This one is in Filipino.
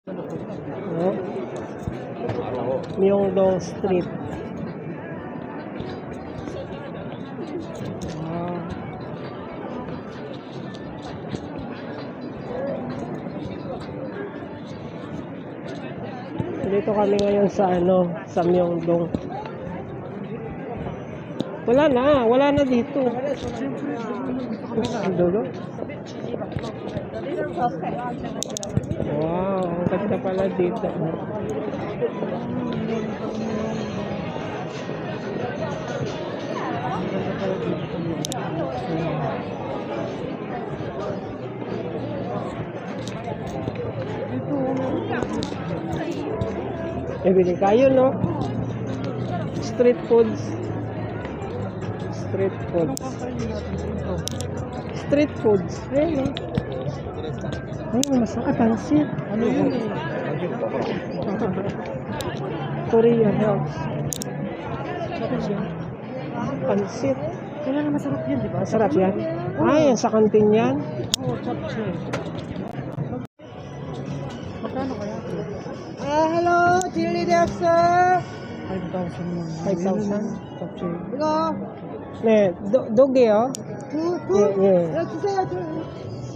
No? Myeongdong Street. Ah. Dito kami ngayon sa sa Myeongdong. Wala na dito. Dulo. Wow, ang ganda pala dito. Bili kayo, no? Street foods. Street foods. Street foods. Ayun, no? Ay, masakit. Pansit. Ano yun? Korean house. Pansit. Kailangan masarap yun, di ba? Masarap yan. Ay, sa kantin yan. Oo, chapche. Magkano kaya? Hello, chili desu. 5,000 mo. 5,000. Chapche. 네, 도게요. 예, 예.